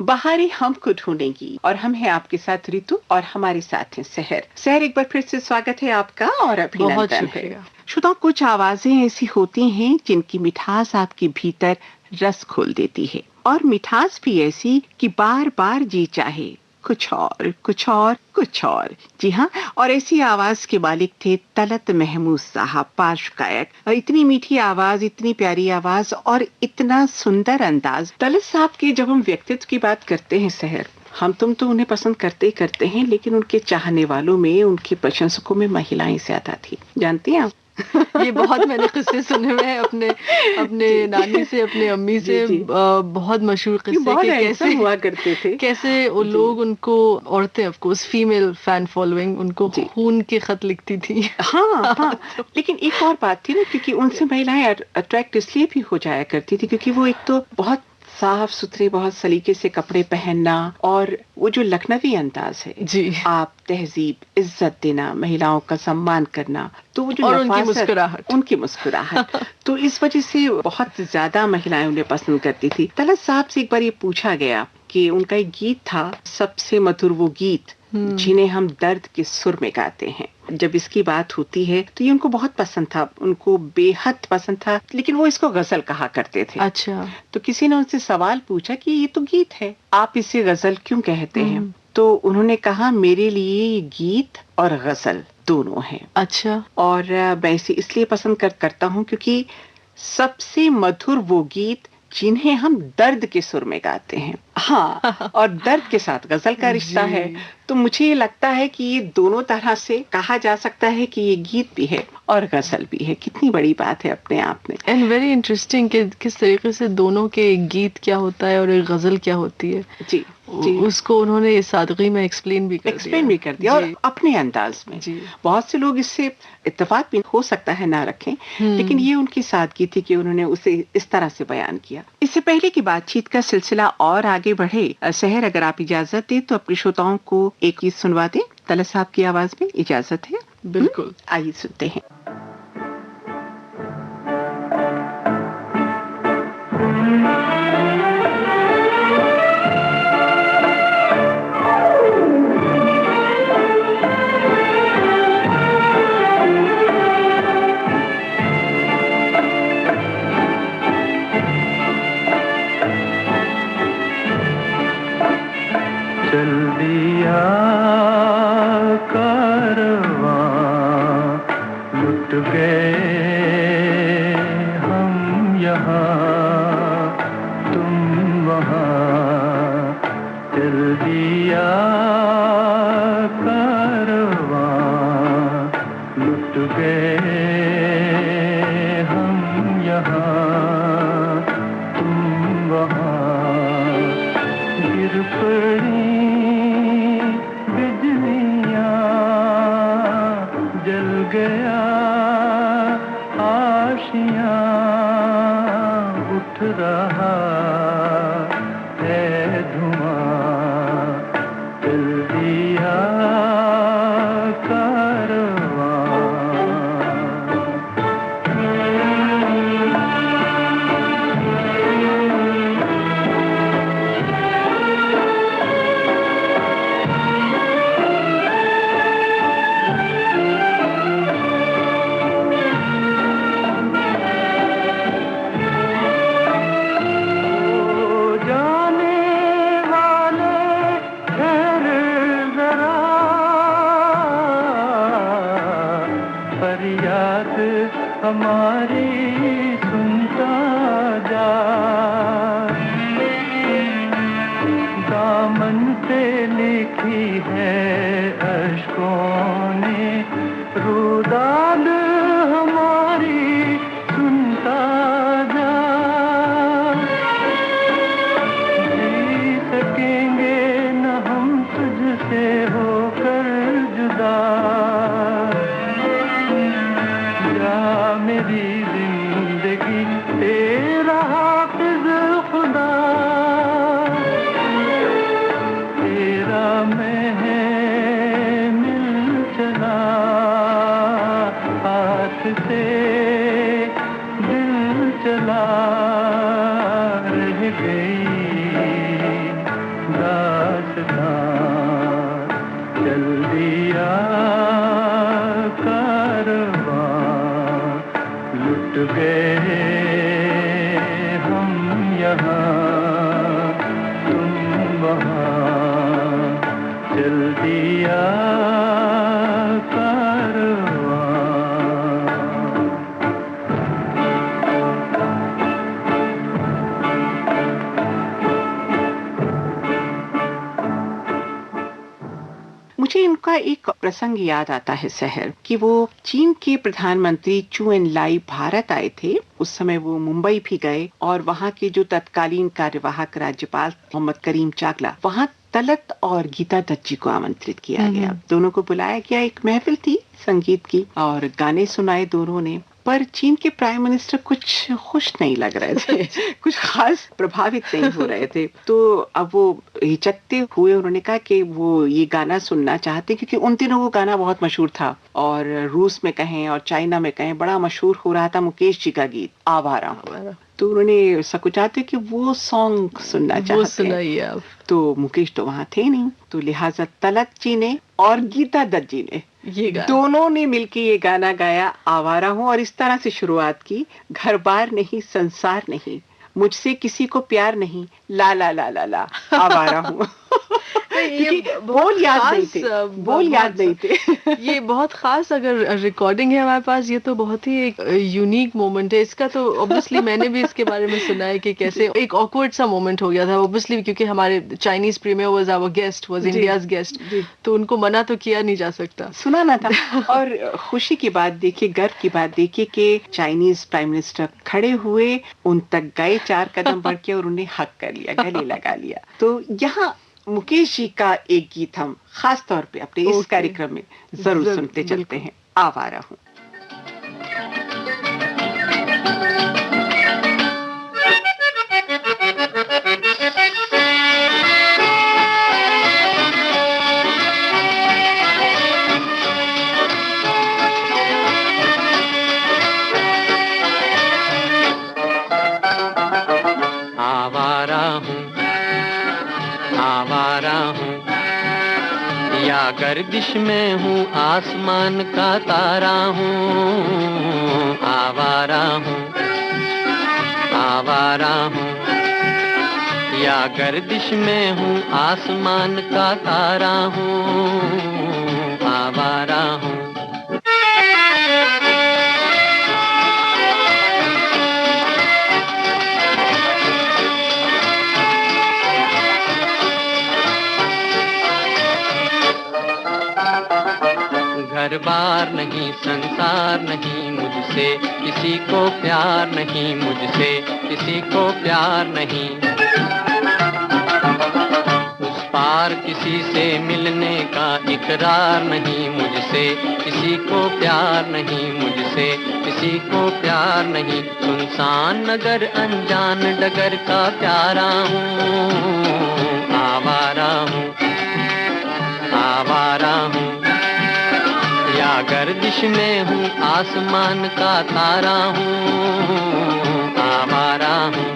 बाहरी हमको ढूंढेंगी और हम हैं आपके साथ ऋतु और हमारे साथ हैं सहर। सहर, एक बार फिर से स्वागत है आपका और बहुत अभिनंदन है। शुक्रिया। श्रोताओ, कुछ आवाजें ऐसी होती हैं जिनकी मिठास आपके भीतर रस खोल देती है और मिठास भी ऐसी कि बार बार जी चाहे कुछ और कुछ और कुछ और। जी हाँ, और ऐसी आवाज के मालिक थे तलत महमूद साहब, पार्श्व गायक। और इतनी मीठी आवाज, इतनी प्यारी आवाज और इतना सुंदर अंदाज। तलत साहब के जब हम व्यक्तित्व की बात करते हैं सहर, हम तुम तो उन्हें पसंद करते ही करते हैं, लेकिन उनके चाहने वालों में, उनके प्रशंसकों में महिलाएं ज्यादा थी, जानती हैं आप? ये बहुत मैंने किस्से सुने हुए हैं अपने अपने जी नानी से, अपने अम्मी जी से, जी, बहुत मशहूर ये किस्से बहुत कि हैंडसम कैसे हुआ करते थे। कैसे वो जी लोग उनको, औरतें of course, female fan following, उनको जी, खून के खत लिखती थी। हाँ हाँ। तो लेकिन एक और बात थी ना, क्योंकि उनसे महिलाएं अट्रैक्ट इसलिए भी हो जाया करती थी क्योंकि वो एक तो बहुत साफ सुथरे, बहुत सलीके से कपड़े पहनना, और वो जो लखनवी अंदाज है, जी, आप तहजीब, इज्जत देना, महिलाओं का सम्मान करना, तो वो जो और उनकी नफासत, मुस्कुराहट। उनकी मुस्कुराहट, तो इस वजह से बहुत ज्यादा महिलाएं उन्हें पसंद करती थी। तलत साहब से एक बार ये पूछा गया कि उनका एक गीत था, सबसे मधुर वो गीत जिन्हें हम दर्द के सुर में गाते हैं। जब इसकी बात होती है तो ये उनको बहुत पसंद था, उनको बेहद पसंद था, लेकिन वो इसको गजल कहा करते थे। अच्छा। तो किसी ने उनसे सवाल पूछा कि ये तो गीत है, आप इसे गजल क्यों कहते हैं? हम्म। तो उन्होंने कहा, मेरे लिए ये गीत और गजल दोनों हैं। अच्छा। और मैं इसे इसलिए पसंद करता हूँ क्योंकि सबसे मधुर वो गीत जिन्हें हम दर्द के सुर में गाते हैं। हाँ, और दर्द के साथ गजल का रिश्ता है। जी। तो मुझे ये लगता है कि ये दोनों तरह से कहा जा सकता है कि ये गीत भी है और गजल भी है। कितनी बड़ी बात है अपने आप में। एंड वेरी इंटरेस्टिंग कि किस तरीके से दोनों के, एक गीत क्या होता है और एक गजल क्या होती है, जी जी, उसको उन्होंने इस सादगी में एक्सप्लेन भी कर एक्सप्लेन दिया। भी कर दिया और जी। अपने अंदाज में। जी। बहुत से लोग इससे इत्तेफाक भी हो सकता है ना रखें, लेकिन ये उनकी सादगी थी कि उन्होंने उसे इस तरह से बयान किया। इससे पहले की बातचीत का सिलसिला और आगे बढ़े, सहर, अगर आप इजाजत दें तो अपने श्रोताओं को एक गीत सुनवा दें तलत साहब की आवाज में, इजाजत है? बिल्कुल। आइए सुनते हैं। चल दिया कारवां, लुट गए हम यहाँ, तुम वहाँ। चल दिया कारवां, लुट गए हम यहाँ, तुम वहाँ। गिर पड़ी बिजलियाँ, जल गया आशियाँ, उठ रहा है धुआं। चल दिया कारवां। फरियाद हमारी सुनता जा, दामन पे लिखी है अश्कों ने रुदाद हमारी, सुनता जा। जी सकेंगे न हम तुझसे होकर जुदा, मेरी जिंदगी तेरा हाफिज खुदा, तेरा मैं मिल चला, आ मुझे इनका एक प्रसंग याद आता है शहर कि वो चीन के प्रधानमंत्री चू एन लाई भारत आए थे। उस समय वो मुंबई भी गए और वहाँ के जो तत्कालीन कार्यवाहक राज्यपाल मोहम्मद करीम चाकला, वहाँ तलत और गीता दत्त जी को आमंत्रित किया गया। दोनों को बुलाया गया, एक महफिल थी संगीत की और गाने सुनाए दोनों ने। पर चीन के प्राइम मिनिस्टर कुछ खुश नहीं लग रहे थे, कुछ खास प्रभावित नहीं हो रहे थे। तो अब वो हिचकते हुए उन्होंने कहा कि वो ये गाना सुनना चाहते, क्योंकि उन दिनों वो गाना बहुत मशहूर था और रूस में कहें और चाइना में कहें बड़ा मशहूर हो रहा था, मुकेश जी का गीत आवारा हूं। तो उन्होंने सकुचाते कि वो सॉन्ग सुनना चाहते हैं। तो मुकेश तो वहां थे नहीं, तो लिहाजा तलत जी ने और गीता दत्त जी ने दोनों ने मिलकर ये गाना गाया, आवारा हूं। और इस तरह से शुरुआत की, घर बार नहीं संसार नहीं, मुझसे किसी को प्यार नहीं, ला ला ला ला ला आवारा हूं। बोल याद नहीं थे, बोल याद नहीं थे। ये बहुत खास अगर रिकॉर्डिंग है हमारे पास, ये तो बहुत ही एक यूनिक मोमेंट है इसका। तो ऑब्वियसली मैंने भी इसके बारे में सुना है कि कैसे एक ऑकवर्ड सा मोमेंट हो गया था, ऑब्वियसली क्योंकि हमारे Chinese premier was our guest, was India's guest, तो उनको मना तो किया नहीं जा सकता, सुनाना था। और खुशी की बात देखिए, गर्व की बात देखिए कि चाइनीज प्राइम मिनिस्टर खड़े हुए, उन तक गए 4 कदम बढ़ के और उन्हें हक कर लिया, गले लगा लिया। तो यहाँ मुकेश जी का एक गीत हम खास तौर पे अपने इस कार्यक्रम में जरूर सुनते चलते हैं, आवारा हूं। गर्दिश में हूँ आसमान का तारा हूँ, आवारा हूँ, आवारा हूँ। या गर्दिश में हूँ आसमान का तारा हूँ, आवारा हूँ। घर बार नहीं संसार नहीं, मुझसे किसी को प्यार नहीं, मुझसे किसी को प्यार नहीं। उस पार किसी से मिलने का इकरार नहीं, मुझसे किसी को प्यार नहीं, मुझसे किसी को प्यार नहीं। सुनसान नगर अनजान डगर का प्यारा हूँ, आवारा हूँ, आवारा हूँ। या गर्दिश में हूँ आसमान का तारा हूँ, आवारा हूँ।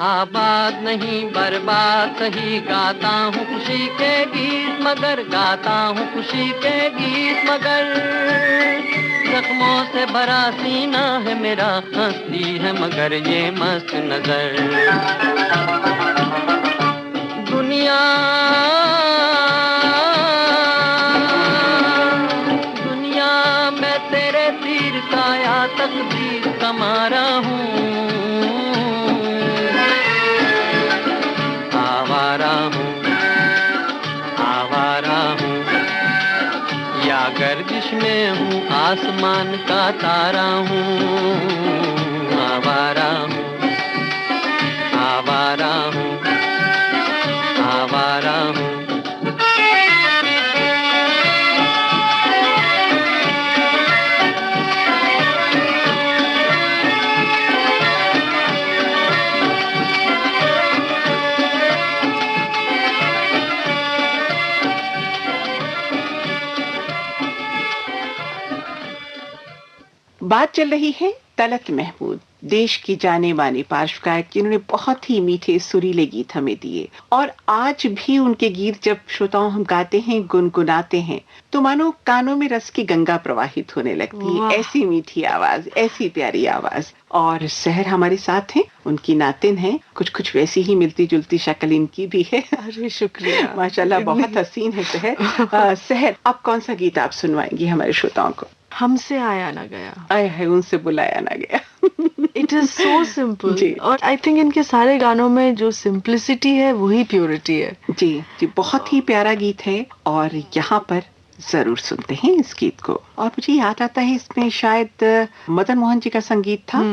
आबाद नहीं बर्बाद सही, गाता हूँ खुशी के गीत मगर, गाता हूँ खुशी के गीत मगर। जख्मों से भरा सीना है मेरा, हंसती है मगर ये मस्त नजर। दुनिया दुनिया मैं तेरे तीर काया तकदीर का मारा हूँ, आवारा हूँ, आवारा हूँ। या गर्दिश में हूँ आसमान का तारा हूँ, आवारा हूँ, आवारा हूँ, आवारा हूँ। बात चल रही है तलत महमूद देश की जाने माने पार्श्व गायक जिन्होंने बहुत ही मीठे सुरीले गीत हमें दिए, और आज भी उनके गीत जब श्रोताओं हम गाते हैं, गुनगुनाते हैं, तो मानो कानों में रस की गंगा प्रवाहित होने लगती है। वाह। ऐसी मीठी आवाज, ऐसी प्यारी आवाज। और सहर हमारे साथ हैं, उनकी नातिन है, कुछ कुछ वैसी ही मिलती जुलती शक्ल इनकी भी है। अरे शुक्रिया। माशाल्लाह, बहुत हसीन है सहर। सहर, अब कौन सा गीत आप सुनवाएंगी हमारे श्रोताओं को? हमसे आया ना गया। आए है, उनसे बुलाया ना गया। इट इज सो सिंपल, जी। और आई थिंक इनके सारे गानों में जो सिंप्लिसिटी है वही प्योरिटी है। जी जी, बहुत ही प्यारा गीत है, और यहाँ पर जरूर सुनते हैं इस गीत को। और मुझे याद आता है इसमें शायद मदन मोहन जी का संगीत था,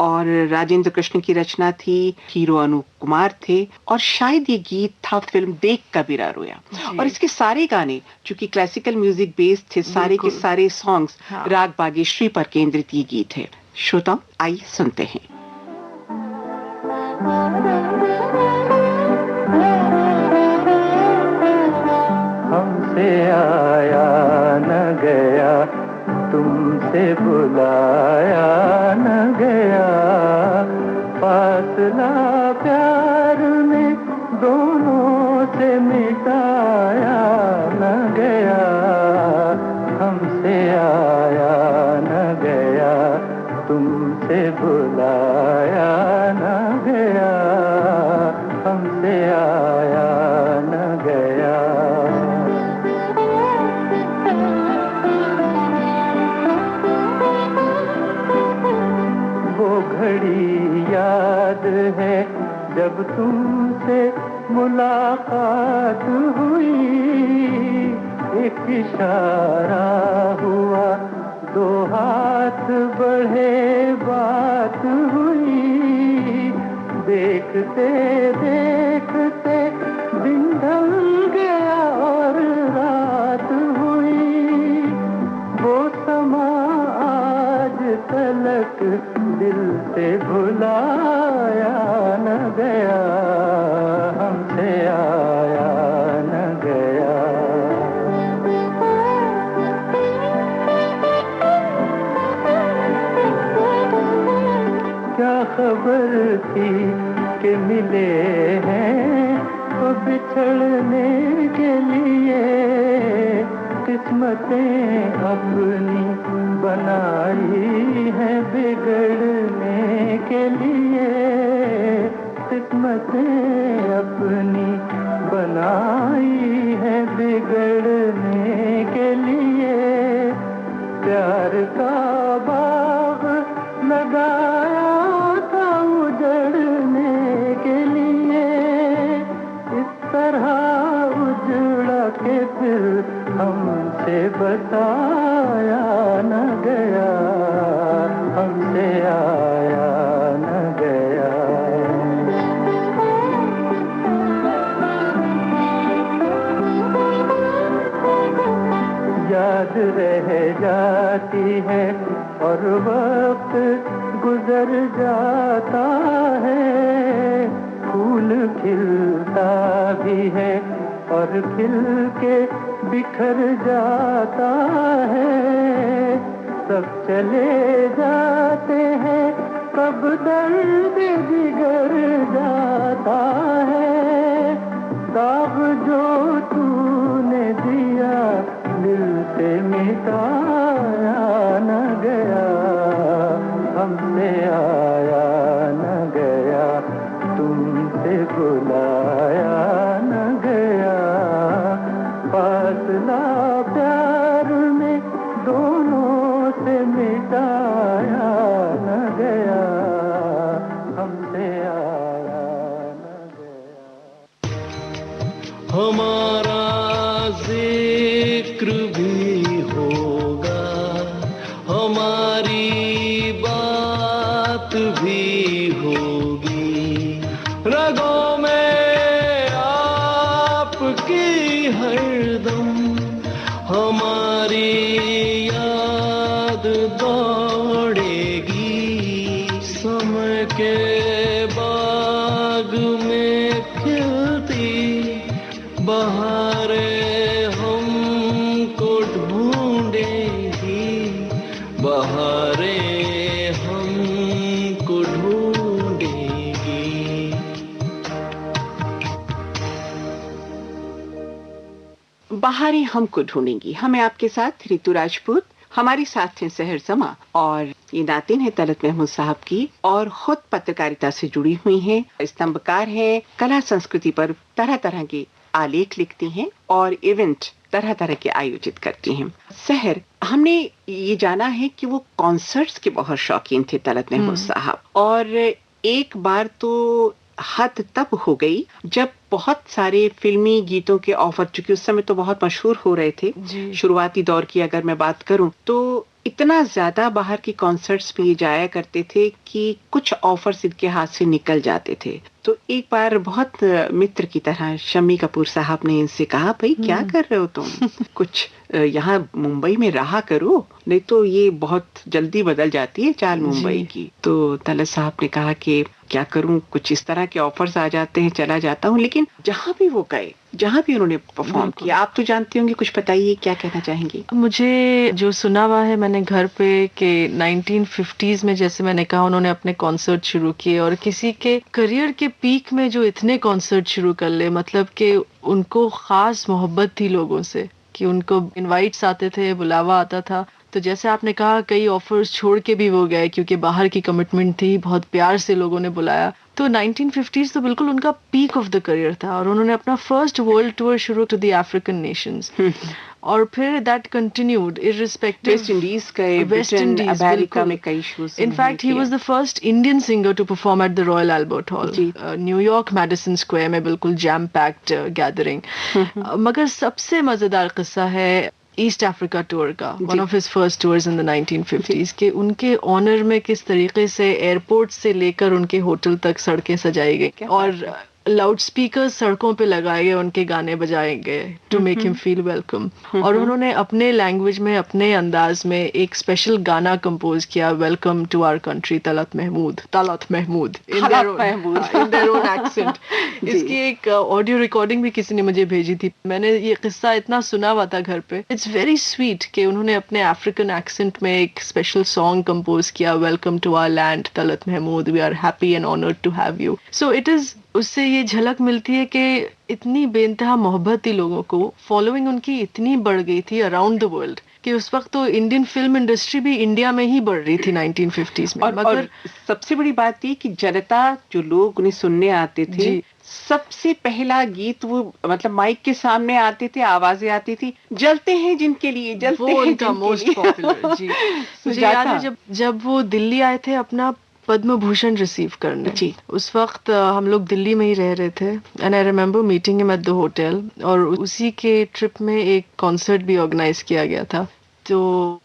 और राजेंद्र कृष्ण की रचना थी, हीरो अनूप कुमार थे, और शायद ये गीत था फिल्म देख कबीरा रोया। और इसके सारे गाने चूंकि क्लासिकल म्यूजिक बेस्ड थे, सारे के सारे सॉन्ग्स राग बागेश्वरी पर केंद्रित ये गीत है। श्रोताओ, आइए सुनते हैं। हमसे आया न गया, तुमसे बुलाया न गया, फासला प्यार में दोनों से मिटाया न गया। हमसे आया न गया, तुमसे बुलाया न गया, हमसे आया न गया। घड़ी याद है जब तुमसे मुलाकात हुई, एक इशारा हुआ, दो हाथ बढ़े, बात हुई, देखते देखते दिन ढल गया और रात हुई, वो समा आज तलक दिल से भुलाया न गया, हमसे आया न गया। क्या खबर थी कि मिले हैं तो बिछड़ने के लिए, किस्मतें अपनी बनाई है बिगड़ने के लिए, किस्मतें अपनी बनाई है बिगड़ने के लिए, प्यार का बाग लगाया था उजड़ने के लिए, इस तरह उजड़ा के फिर हमसे बताया न गया, हमसे आया न गया। याद रह जाती है और वक्त गुजर जाता है, फूल खिलता भी है और खिल के बिखर जाता है, सब चले जाते हैं कब दर्द जिगर जाता है, दाग जो तूने दिया दिल से मिटाया न गया, हमसे आया न गया, तुमसे बुलाया न गया, फासला प्यार में दोनों से मिटाया न गया, हमसे आया न गया। हमारा जिक्र भी होगा, हमारी बात भी होगी, रगों में आपकी हरदम हमारी याद दौड़ेगी, समय के बाग में खिलती बहारें हमको ढूंढेगी, बहारें हमको बाहर ही हमको ढूंढेंगी। हमें आपके साथ रितु राजपूत, हमारी साथ हैं सहर जमा, और ये नातिन है तलत महमूद साहब की, और खुद पत्रकारिता से जुड़ी हुई हैं, स्तंभकार हैं, कला संस्कृति पर तरह तरह के आलेख लिखती हैं और इवेंट तरह तरह के आयोजित करती हैं। सहर, हमने ये जाना है कि वो कॉन्सर्ट्स के बहुत शौकीन थे तलत महमूद साहब, और एक बार तो हद तब हो गई जब बहुत सारे फिल्मी गीतों के ऑफर, चूंकि उस समय तो बहुत मशहूर हो रहे थे, शुरुआती दौर की अगर मैं बात करूं तो इतना ज्यादा बाहर की कॉन्सर्ट्स में जाया करते थे कि कुछ ऑफर्स इनके हाथ से निकल जाते थे। तो एक बार बहुत मित्र की तरह शम्मी कपूर साहब ने इनसे कहा, भाई क्या कर रहे हो तुम, कुछ यहाँ मुंबई में रहा करो, नहीं तो ये बहुत जल्दी बदल जाती है चाल मुंबई की। तो तलत साहब ने कहा कि क्या करूं, कुछ इस तरह के ऑफर्स आ जाते हैं, चला जाता हूं। लेकिन जहां भी वो गए, जहां भी उन्होंने परफॉर्म किया, आप तो जानते होंगे, कुछ बताइए क्या कहना चाहेंगे? मुझे जो सुना हुआ है मैंने घर पे कि 1950s में, जैसे मैंने कहा, उन्होंने अपने कॉन्सर्ट शुरू किए, और किसी के करियर के पीक में जो इतने कॉन्सर्ट शुरू कर ले, मतलब कि उनको खास मोहब्बत थी लोगों से, कि उनको इनवाइट्स आते थे, बुलावा आता था। तो जैसे आपने कहा, कई ऑफर्स छोड़ के भी वो गए क्योंकि बाहर की कमिटमेंट थी, बहुत प्यार से लोगों ने बुलाया। तो 1950s तो बिल्कुल उनका पीक ऑफ द करियर था, और उन्होंने अपना फर्स्ट वर्ल्ड टूर शुरू टू द अफ्रीकन नेशंस, और फिर that continued irrespective. West Indies गए, ब्रिटेन, अमेरिका में कई shows. In fact he was the first Indian singer to perform at the royal Albert hall, New York Madison Square में, बिल्कुल jam packed gathering. मगर सबसे मजेदार किस्सा है ईस्ट अफ्रीका टूर का, one of his first tours in the 1950s, के उनके ऑनर में किस तरीके से एयरपोर्ट से लेकर उनके होटल तक सड़कें सजाई गई, और लाउड स्पीकर सड़कों पे लगाए गए, उनके गाने बजाए गए to make him feel welcome. और उन्होंने अपने लैंग्वेज में, अपने अंदाज में एक स्पेशल गाना कंपोज किया, welcome to our country, Talat Mahmood in their own accent. इसकी एक ऑडियो रिकॉर्डिंग भी किसी ने मुझे भेजी थी, मैंने ये किस्सा इतना सुना हुआ था घर पे। इट्स वेरी स्वीट कि उन्होंने अपने अफ्रीकन एक्सेंट में एक स्पेशल सॉन्ग कंपोज किया, welcome to our land Talat Mahmood, we are happy and honoured to have you. So it is, उससे ये झलक मिलती है कि इतनी बेइंतहा मोहब्बत थी लोगों को, फॉलोइंग उनकी इतनी बढ़ गई थी अराउंड द वर्ल्ड, कि उस वक्त तो इंडियन फिल्म इंडस्ट्री भी इंडिया में ही बढ़ रही थी 1950s में। और सबसे बड़ी बात ये कि जनता, जो लोग उन्हें सुनने आते थे, सबसे पहला गीत वो, मतलब माइक के सामने आते थे, आवाजें आती थी, जलते हैं जिनके लिए, जलते हैं जिनके मोस्ट पॉपुलर। जी, मुझे याद है जब वो दिल्ली आए थे अपना पद्म भूषण रिसीव करने, जी, उस वक्त हम लोग दिल्ली में ही रह रहे थे, and I remember meeting him at the hotel, और उसी के ट्रिप में एक कॉन्सर्ट भी ऑर्गेनाइज किया गया था। तो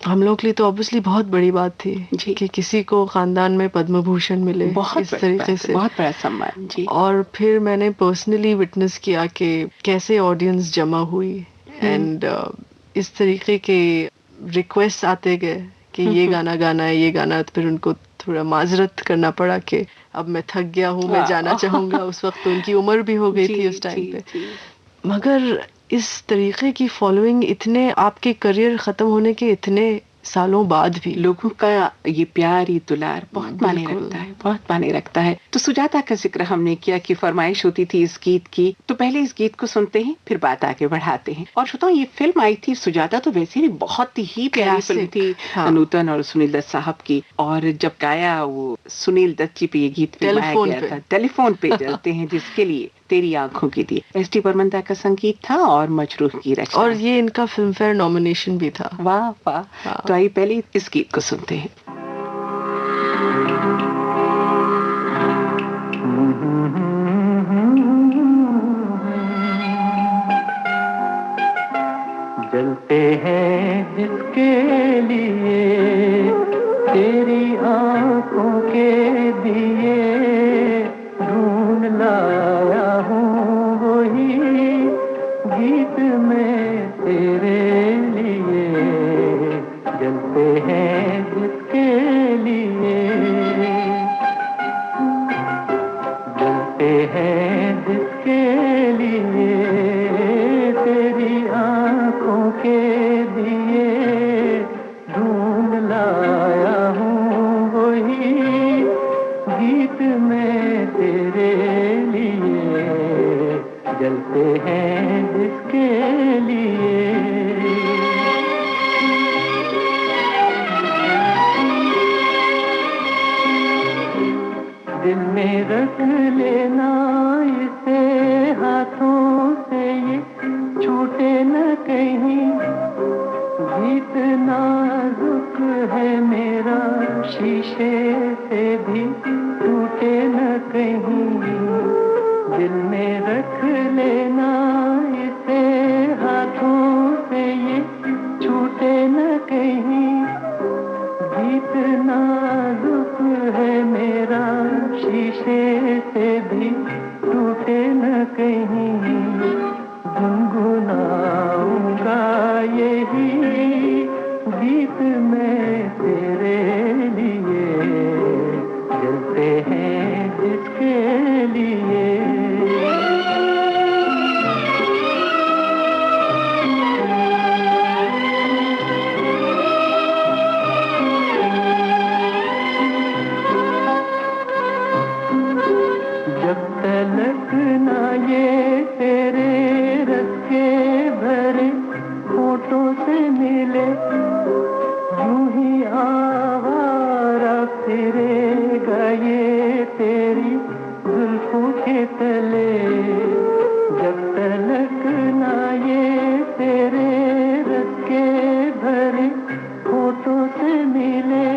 हम लोग के लिए तो ऑब्वियसली बहुत बड़ी बात थी कि किसी को खानदान में पद्म भूषण मिले, इस तरीके से, बहुत बड़ा सम्मान। जी। और फिर मैंने पर्सनली विटनेस किया कि कैसे ऑडियंस जमा हुई, एंड इस तरीके के रिक्वेस्ट आते गए कि ये गाना गाना है, ये गाना, तो फिर उनको थोड़ा माजरत करना पड़ा कि अब मैं थक गया हूँ, मैं जाना चाहूंगा। उस वक्त तो उनकी उम्र भी हो गई थी उस टाइम पे। मगर इस तरीके की फॉलोइंग, इतने आपके करियर खत्म होने के इतने सालों बाद भी लोगों का ये प्यार, ये दुलार बहुत माने रखता है, बहुत माने रखता है। तो सुजाता का जिक्र हमने किया कि फरमाइश होती थी इस गीत की, तो पहले इस गीत को सुनते हैं, फिर बात आगे बढ़ाते हैं। और श्रोताओ, ये फिल्म आई थी सुजाता, तो वैसे भी बहुत ही प्यारी फिल्म थी, नूतन और सुनील दत्त साहब की। और जब गाया वो सुनील दत्त जी पे ये गीत गाया गया था, टेलीफोन पे जलते हैं जिसके लिए, तेरी आंखों की थी, एस टी बर्मन का संगीत था और मजरूह की रचना, और ये इनका फिल्म फेयर नॉमिनेशन भी था। वाह वाह। तो आइए पहले इस गीत को सुनते हैं। जलते हैं जिसके लिए तेरी आंखों के दिए, ढूंढ लाया हूँ वही गीत में तेरे लिए। जलते हैं जिसके लिए, जलते हैं जिसके लिए तेरी आंखों के दिए, ढूंढ लाया हूँ वही जलते हैं जिसके लिए। दिल में रख लेना इसे हाथों से, ये छूटे न कहीं। गीत नाजुक है मेरा, शीशे से भी टूटे न कहीं। दिल में रख लेना इसे हाथों से, ये छूटे न कहीं। गीत नाजुक है मेरा, शीशे से भी टूटे न कहीं। गुनगुनाऊंगा यही गीत मैं तेरे लिए, जलते हैं जिसके लिए। जब तलक ना ये तेरे रस के भरे होठों से मिले, यूं ही आवारा फिरेगा ये तेरी जुल्फों के तले। जब तलक ना ये तेरे रस के भरे होठों से मिले,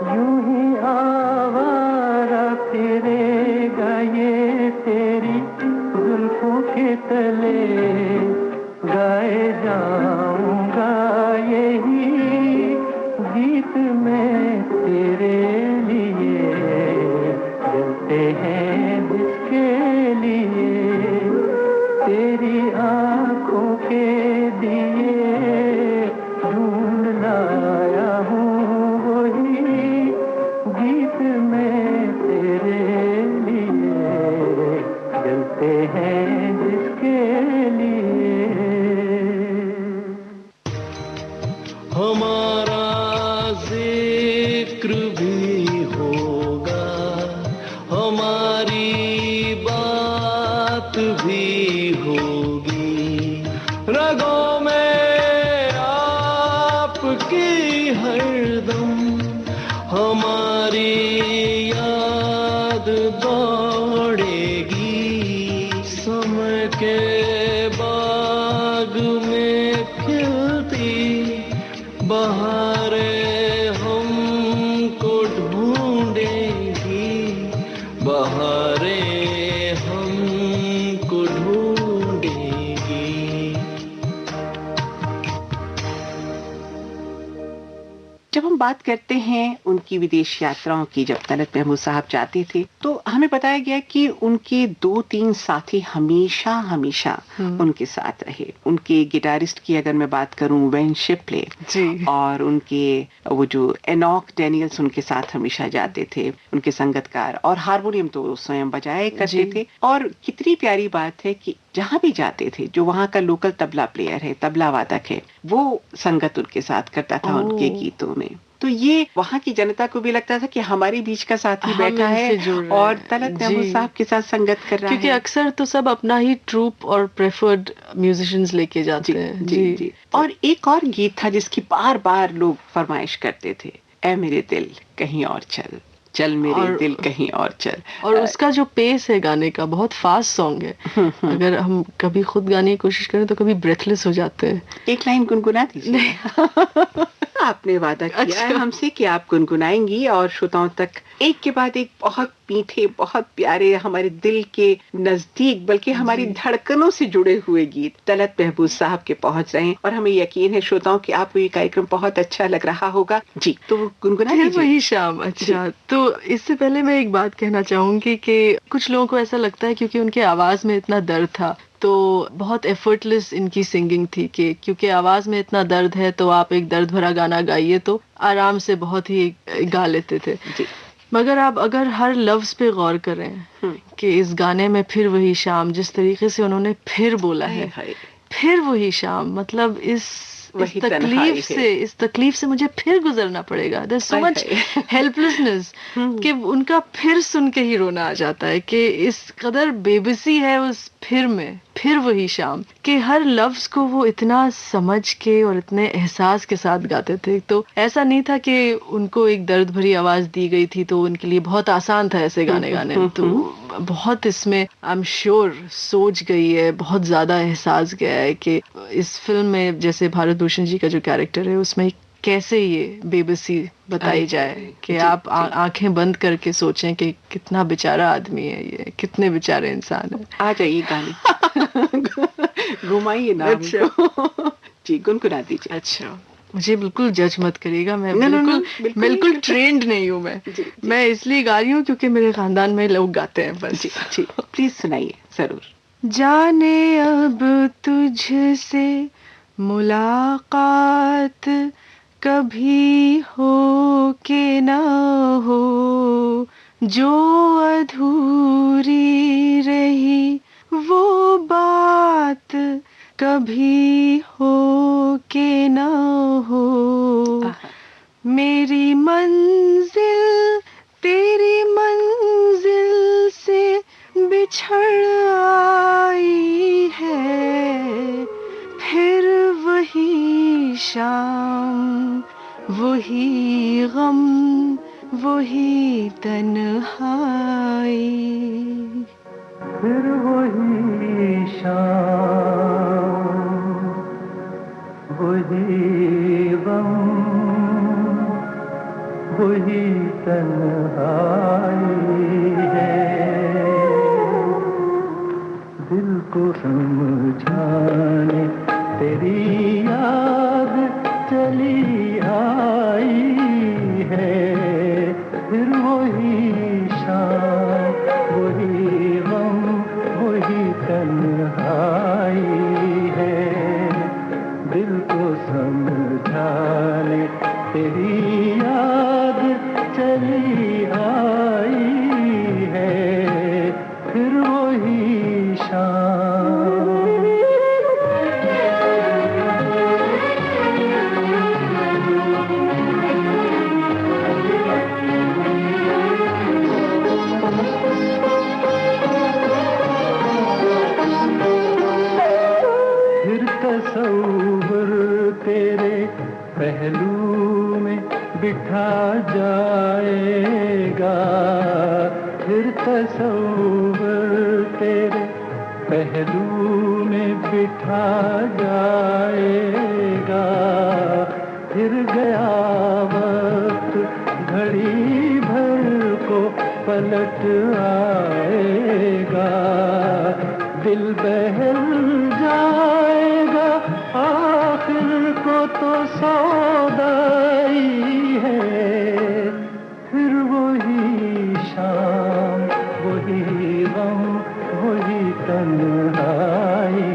यूं ही आवारा फिरेगा ये तेरी जुल्फों के तले। गाए जाऊंगा यही गीत मैं तेरे लिए, जलते हैं जिसके लिए। तेरी आंखों के दिए ढूंढ लाया हूँ वही गीत मैं तेरे लिए, जलते हैं जिसके लिए। हमारा जिक्र भी होगा, हमारी बात भी होगी। रगों में आपकी हरदम हमारी याद दौड़ेगी। समय के बाग में खिलती बहारें हमको ढूंढेगी, बहारें हमको ढूंढेगी। जब हम बात करते हैं उनकी विदेश यात्राओं की, जब तलत महमूद साहब जाते थे तो हमें बताया गया कि उनके 2-3 साथी हमेशा हमेशा उनके साथ रहे। उनके गिटारिस्ट की अगर मैं बात करूं, वेन शिपले जी। और उनके वो जो एनॉक डैनियल्स उनके साथ हमेशा जाते थे, उनके संगतकार, और हारमोनियम तो स्वयं बजाया करते जी। थे। और कितनी प्यारी बात है कि जहां भी जाते थे, जो वहां का लोकल तबला प्लेयर है, तबला वादक है, वो संगत उनके साथ करता था उनके गीतों में। तो ये वहां की जनता को भी लगता था कि हमारे बीच का साथी हम बैठा इनसे है जुड़ रहे और हैं। तलत महमूद जी। साहब के साथ संगत कर रहा क्योंकि है। अक्सर तो सब अपना ही ट्रूप और प्रेफर्ड म्यूजिशियंस लेके जाते जी हैं। जी जी। और एक और गीत था जिसकी बार बार लोग फरमाइश करते थे, ऐ मेरे दिल कहीं और चल, चल मेरे और- दिल कहीं और चल। और उसका जो पेस है गाने का, बहुत फास्ट सॉन्ग है। अगर हम कभी खुद गाने की कोशिश करें तो कभी ब्रेथलेस हो जाते हैं। एक लाइन गुनगुना दीजिए। आपने वादा किया है अच्छा। हमसे कि आप गुनगुनाएंगी और श्रोताओं तक एक के बाद एक बहुत मीठे, बहुत प्यारे, हमारे दिल के नजदीक बल्कि हमारी धड़कनों से जुड़े हुए गीत तलत महमूद साहब के पहुंच रहे हैं। और हमें यकीन है श्रोताओं कि आपको ये कार्यक्रम बहुत अच्छा लग रहा होगा। जी, तो गुनगुना फिर दीजिए। वही शाम। अच्छा, तो इससे पहले मैं एक बात कहना चाहूंगी कि कुछ लोगों को ऐसा लगता है क्योंकि उनके आवाज में इतना दर्द था तो बहुत एफर्टलेस इनकी सिंगिंग थी, कि क्योंकि आवाज में इतना दर्द है तो आप एक दर्द भरा गाना गाइए तो आराम से बहुत ही गा लेते थे। जी। मगर आप अगर हर लफ्ज पे गौर करें कि इस गाने में फिर वही शाम, जिस तरीके से उन्होंने फिर बोला है, हाय। फिर वही शाम, मतलब इस वही तन्हाई है। इस तकलीफ से मुझे फिर गुजरना पड़ेगा। देयर सो मच हेल्पलेसनेस कि उनका फिर सुन के ही रोना आ जाता है कि इस कदर बेबसी है उस फिर में, फिर वही शाम, कि हर लफ्ज को वो इतना समझ के और इतने एहसास के साथ गाते थे। तो ऐसा नहीं था कि उनको एक दर्द भरी आवाज दी गई थी तो उनके लिए बहुत आसान था ऐसे गाने गाने। तो बहुत इसमें आई एम श्योर सोच गई है, बहुत ज्यादा एहसास गया है कि इस फिल्म में जैसे भारत भूषण जी का जो कैरेक्टर है उसमें कैसे ये बेबसी बताई जाए कि आप आंखें बंद करके सोचें कि कितना बेचारा आदमी है ये, कितने बेचारे इंसान है। आ जाइए गाने घुमाइए ना हमको। जी गुनगुना दीजिए। अच्छा, मुझे बिल्कुल जज मत करिएगा, मैं No, no, no, बिल्कुल ट्रेंड नहीं हूँ मैं। मैं इसलिए गा रही हूँ क्योंकि मेरे खानदान में लोग गाते हैं बस। जी जी प्लीज सुनाइए जरूर। जाने अब तुझसे मुलाकात कभी हो के ना हो, जो अधूरी रही वो बात कभी हो के ना हो। मेरी मंजिल तेरी मंजिल से बिछड़ आई है, फिर वही शाम वही गम वही तन्हाई। फिर वही शाम वही गम वही तन्हाई है। दिल को समझाने तेरी याद चली आई है। फिर वही शाम वही गम वही तन्हाई है। दिल को समझाने तेरी याद चली आई है। फिर वही शाम। तसव्वुर तेरे पहलू में बिठा जाएगा। फिर तसव्वुर तेरे पहलू में बिठा जाएगा। फिर गया वक्त घड़ी भर को पलट आएगा। दिल बहल जाएगा आखिर को तो सौदाई है। फिर वही शाम वही गम वही तन्हाई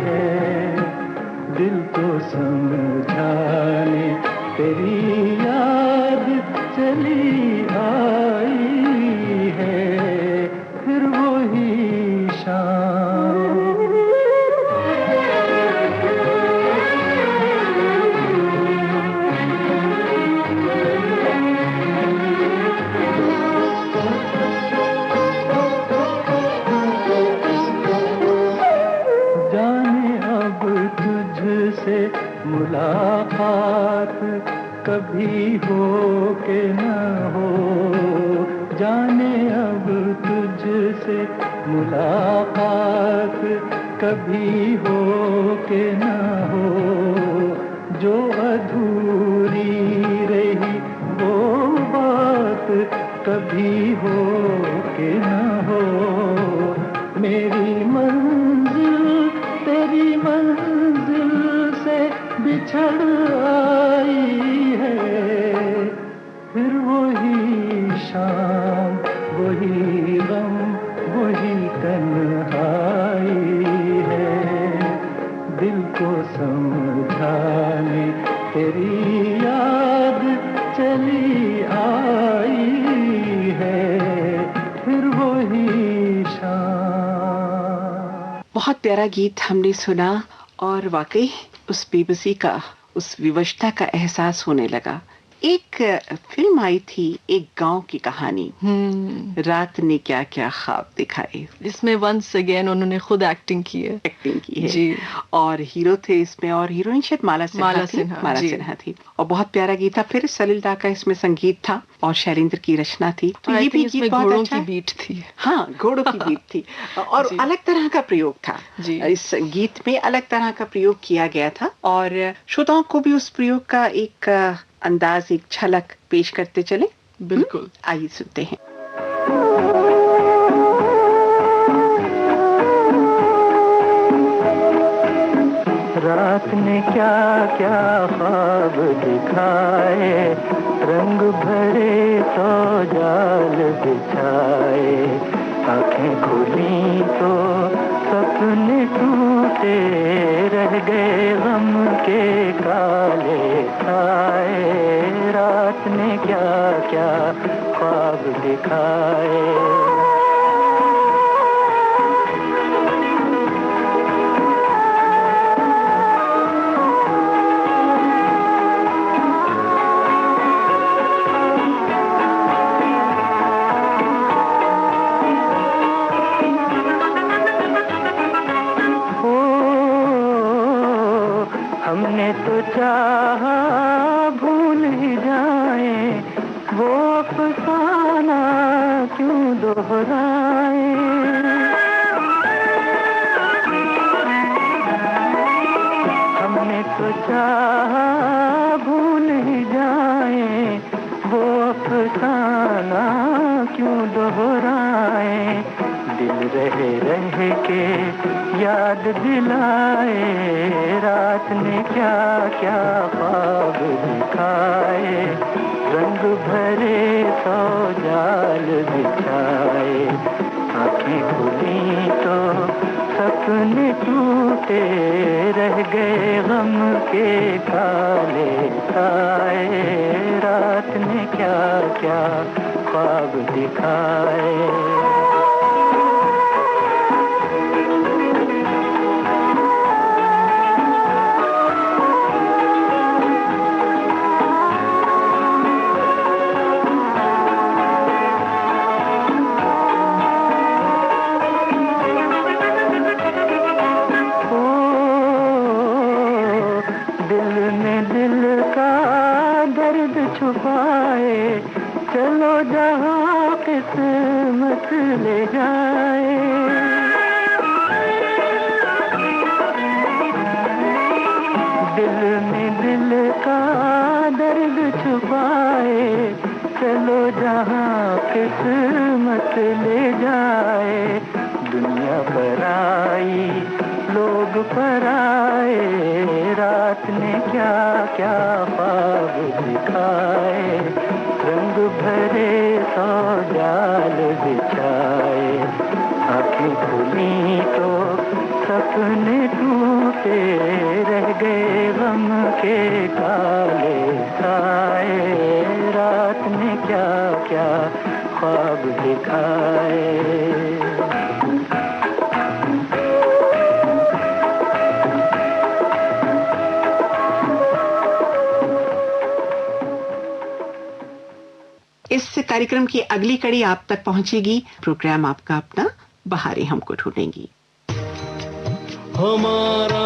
है। दिल को समझाने तेरी याद चली आई है। फिर वही शाम। मुलाकात कभी हो के न हो। जाने अब तुझसे मुलाकात कभी हो के न हो। जो अधूरी रही वो बात कभी हो के न हो। मेरी मंजिल तेरी मंजिल से बिछड़ आई है। फिर वही शाम वही गम वही तन्हाई है। दिल को समझाने तेरी याद चली आई है। फिर वही शाम। बहुत प्यारा गीत हमने सुना और वाकई उस बेबसी का उस विवशता का एहसास होने लगा। एक फिल्म आई थी, एक गांव की कहानी, रात ने क्या क्या ख्वाब दिखाए, इसमें वंस अगेन उन्होंने खुद एक्टिंग की है जी। और हीरो थे इसमें, और हीरोइन शायद माला माला सिन्हा थी। और बहुत प्यारा गीत था। फिर सलिल दा का इसमें संगीत था और शैलेंद्र की रचना थी। तो ये भी गीत बहुत अच्छा की बीट थी। हाँ, घोड़ों की बीट थी और अलग तरह का प्रयोग था जी। इस गीत में, अलग तरह का प्रयोग किया गया था और श्रोताओं को भी उस प्रयोग का एक अंदाज, एक झलक पेश करते चले। बिल्कुल, आइए सुनते हैं। रात ने क्या क्या ख्वाब दिखाए, रंग भरे तो जाल बिछाए, आंखें खुली तो सपने टूटे, रह गए गम के काले साए। रात ने क्या क्या ख्वाब दिखाए। हमने तो चाहा भूल ही जाए, वो अफसाना क्यों दोहराए। हमने तो चाहा भूल ही जाए, वो अफसाना क्यों दोहराए। दिल रहे रह के याद दिलाए, रात ने क्या क्या ख्वाब दिखाए, रंग भरे सौ जाल बिछाए, आंखें खुली तो सपने टूटे, रह गए गम के काले साए। रात ने क्या क्या ख्वाब दिखाए। छुपाए चलो जहाँ किस्मत ले जाए। दिल में दिल का दर्द छुपाए चलो जहाँ किस्मत ले जाए। दुनिया पर आई लोग पर आए, रात ने क्या क्या ख्वाब दिखाए, रंग भरे सौ जाल बिछाए, आंखें खुली तो सपने टूटे, रह गए गम के काले साए। रात ने क्या क्या ख्वाब दिखाए। इस कार्यक्रम की अगली कड़ी आप तक पहुंचेगी। प्रोग्राम आपका अपना बहारें हमको ढूंढेंगी। हमारा